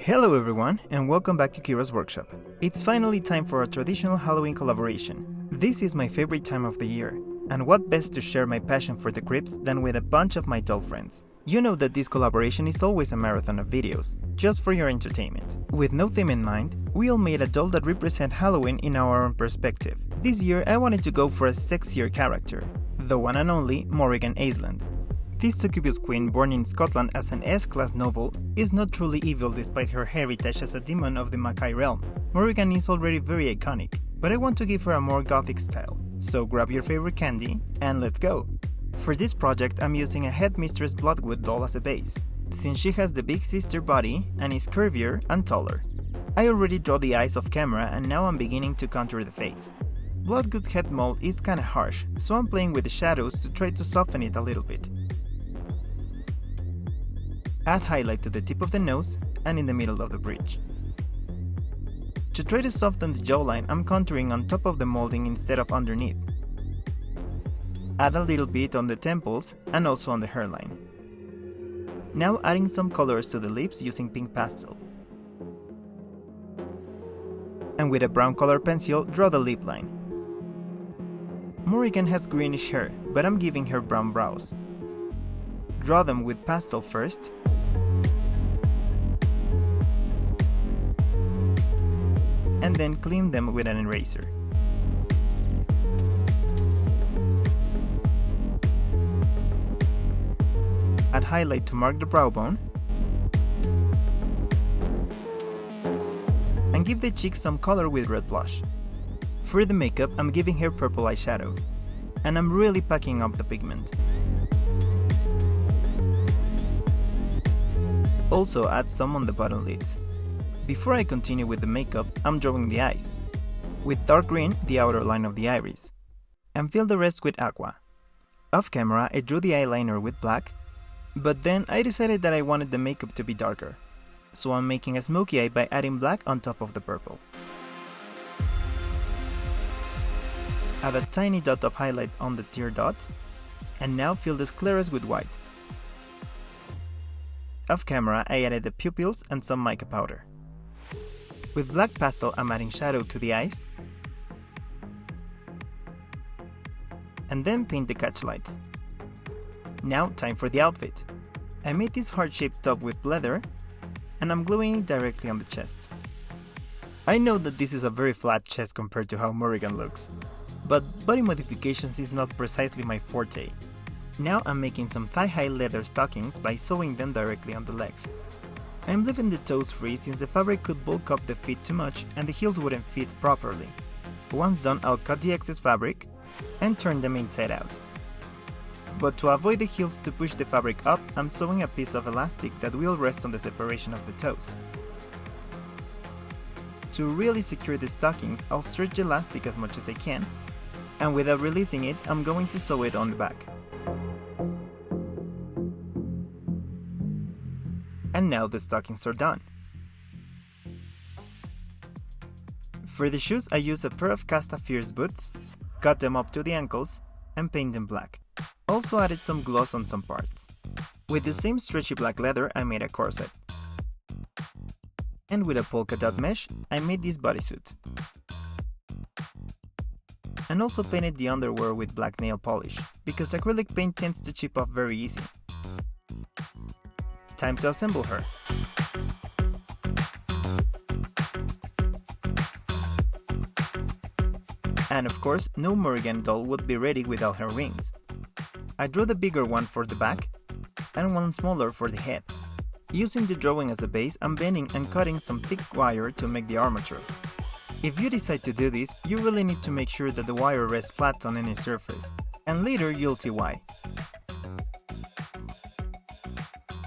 Hello everyone, and welcome back to Kira's workshop. It's finally time for a traditional Halloween collaboration. This is my favorite time of the year, and what best to share my passion for the crypts than with a bunch of my doll friends. You know that this collaboration is always a marathon of videos, just for your entertainment. With no theme in mind, we all made a doll that represent Halloween in our own perspective. This year I wanted to go for a sexier character, the one and only Morrigan Aisland. This succubus queen, born in Scotland as an S-class noble, is not truly evil despite her heritage as a demon of the Mackay realm. Morrigan is already very iconic, but I want to give her a more gothic style. So grab your favorite candy, and let's go! For this project I'm using a Headmistress Bloodgood doll as a base, since she has the big sister body and is curvier and taller. I already draw the eyes off camera and now I'm beginning to contour the face. Bloodgood's head mold is kinda harsh, so I'm playing with the shadows to try to soften it a little bit. Add highlight to the tip of the nose and in the middle of the bridge. To try to soften the jawline, I'm contouring on top of the molding instead of underneath. Add a little bit on the temples and also on the hairline. Now adding some colors to the lips using pink pastel. And with a brown color pencil, draw the lip line. Morrigan has greenish hair, but I'm giving her brown brows. Draw them with pastel first, and then clean them with an eraser. Add highlight to mark the brow bone, and give the cheeks some color with red blush. For the makeup, I'm giving her purple eyeshadow, and I'm really packing up the pigment. Also add some on the bottom lids. Before I continue with the makeup, I'm drawing the eyes. With dark green, the outer line of the iris. And fill the rest with aqua. Off camera, I drew the eyeliner with black, but then I decided that I wanted the makeup to be darker. So I'm making a Smokey Eye by adding black on top of the purple. Add a tiny dot of highlight on the tear dot, and now fill the scleras with white. Off camera, I added the pupils and some mica powder. With black pastel, I'm adding shadow to the eyes, and then paint the catch lights. Now time for the outfit. I made this heart-shaped top with leather, and I'm gluing it directly on the chest. I know that this is a very flat chest compared to how Morrigan looks, but body modifications is not precisely my forte. Now I'm making some thigh-high leather stockings by sewing them directly on the legs. I'm leaving the toes free since the fabric could bulk up the feet too much and the heels wouldn't fit properly. Once done, I'll cut the excess fabric and turn them inside out. But to avoid the heels to push the fabric up, I'm sewing a piece of elastic that will rest on the separation of the toes. To really secure the stockings, I'll stretch the elastic as much as I can, and without releasing it, I'm going to sew it on the back. And now the stockings are done. For the shoes, I use a pair of Casta Fierce boots, cut them up to the ankles, and paint them black. Also added some gloss on some parts. With the same stretchy black leather, I made a corset. And with a polka dot mesh, I made this bodysuit. And also painted the underwear with black nail polish, because acrylic paint tends to chip off very easy. Time to assemble her. And of course, no Morrigan doll would be ready without her wings. I drew the bigger one for the back, and one smaller for the head. Using the drawing as a base, I'm bending and cutting some thick wire to make the armature. If you decide to do this, you really need to make sure that the wire rests flat on any surface, and later you'll see why.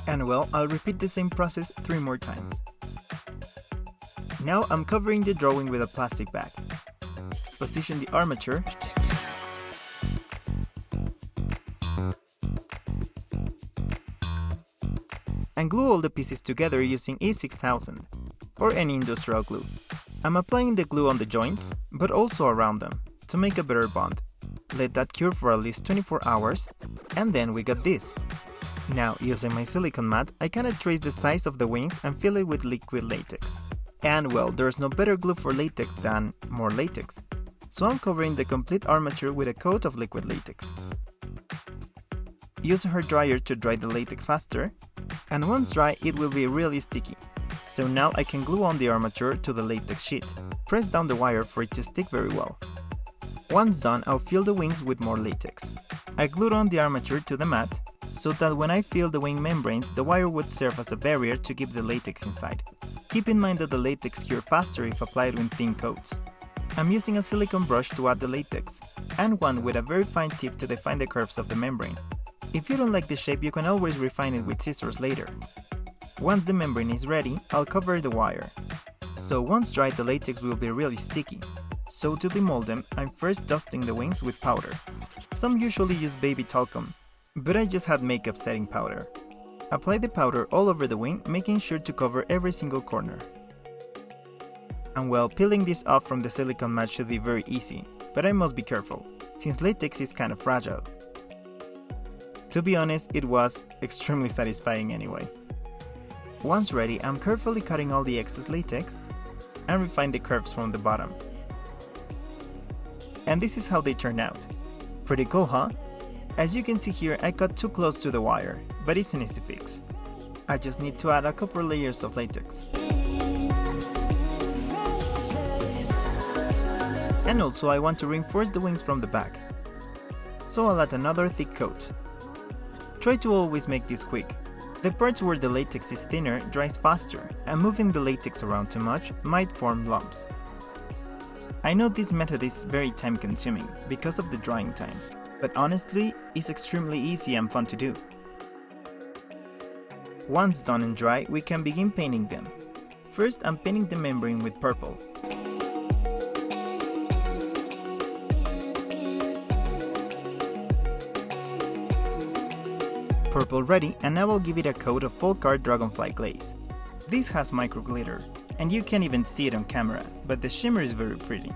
And well, I'll repeat the same process 3 more times. Now I'm covering the drawing with a plastic bag. Position the armature, and glue all the pieces together using E6000 or any industrial glue. I'm applying the glue on the joints, but also around them, to make a better bond. Let that cure for at least 24 hours, and then we got this. Now, using my silicone mat, I kinda trace the size of the wings and fill it with liquid latex. And well, there's no better glue for latex than more latex. So I'm covering the complete armature with a coat of liquid latex. Use a hair dryer to dry the latex faster, and once dry it will be really sticky. So now I can glue on the armature to the latex sheet. Press down the wire for it to stick very well. Once done, I'll fill the wings with more latex. I glued on the armature to the mat, so that when I fill the wing membranes, the wire would serve as a barrier to keep the latex inside. Keep in mind that the latex cures faster if applied with thin coats. I'm using a silicone brush to add the latex, and one with a very fine tip to define the curves of the membrane. If you don't like the shape, you can always refine it with scissors later. Once the membrane is ready, I'll cover the wire. So once dried, the latex will be really sticky. So to demold them, I'm first dusting the wings with powder. Some usually use baby talcum, but I just had makeup setting powder. Apply the powder all over the wing, making sure to cover every single corner. And well, peeling this off from the silicone mat should be very easy, but I must be careful, since latex is kind of fragile. To be honest, it was extremely satisfying anyway. Once ready, I'm carefully cutting all the excess latex and refine the curves from the bottom. And this is how they turn out. Pretty cool, huh? As you can see here, I cut too close to the wire, but it's an easy fix. I just need to add a couple layers of latex. And also I want to reinforce the wings from the back, so I'll add another thick coat. Try to always make this quick. The parts where the latex is thinner dries faster, and moving the latex around too much might form lumps. I know this method is very time consuming because of the drying time, but honestly, it's extremely easy and fun to do. Once done and dry, we can begin painting them. First, I'm painting the membrane with purple. Purple ready, and now I'll give it a coat of full card dragonfly glaze. This has micro glitter, and you can't even see it on camera, but the shimmer is very pretty.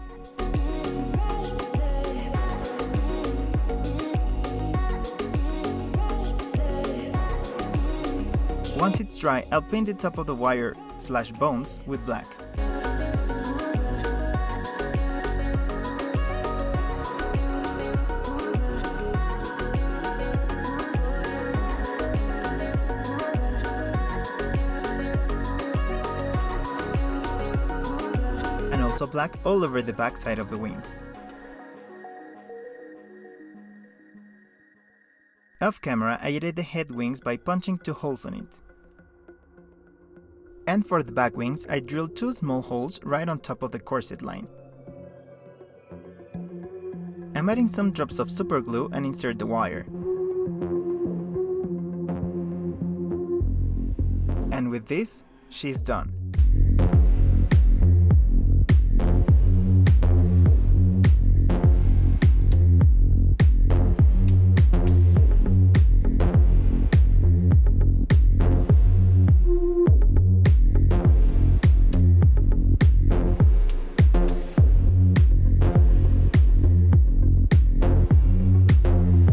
Once it's dry, I'll paint the top of the wire/bones with black. And also black all over the back side of the wings. Off camera, I added the head wings by punching 2 holes on it. And for the back wings, I drilled 2 small holes right on top of the corset line. I'm adding some drops of super glue and insert the wire. And with this, she's done.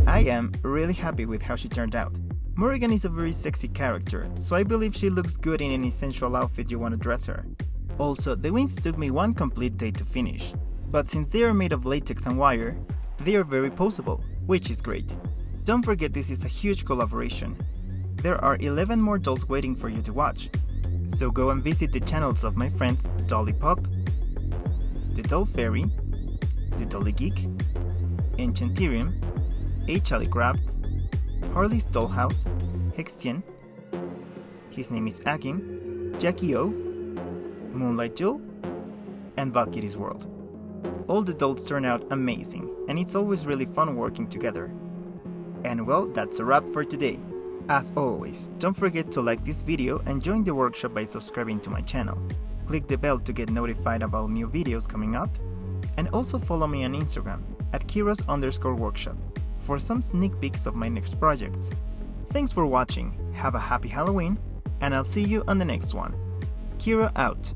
I am really happy with how she turned out. Morrigan is a very sexy character, so I believe she looks good in any sensual outfit you want to dress her. Also, the wings took me 1 complete day to finish, but since they are made of latex and wire, they are very poseable, which is great. Don't forget this is a huge collaboration. There are 11 more dolls waiting for you to watch, so go and visit the channels of my friends Dolly Pop, The Doll Fairy, The Dolly Geek, Enchanterium, H. Crafts, Harley's Dollhouse, Hextian, His Name is Akin, Jackie O, Moonlight Jewel, and Valkyrie's World. All the dolls turn out amazing, and it's always really fun working together. And well, that's a wrap for today. As always, don't forget to like this video and join the workshop by subscribing to my channel. Click the bell to get notified about new videos coming up, and also follow me on Instagram at Kiros_workshop for some sneak peeks of my next projects. Thanks for watching, have a happy Halloween, and I'll see you on the next one. Kira out.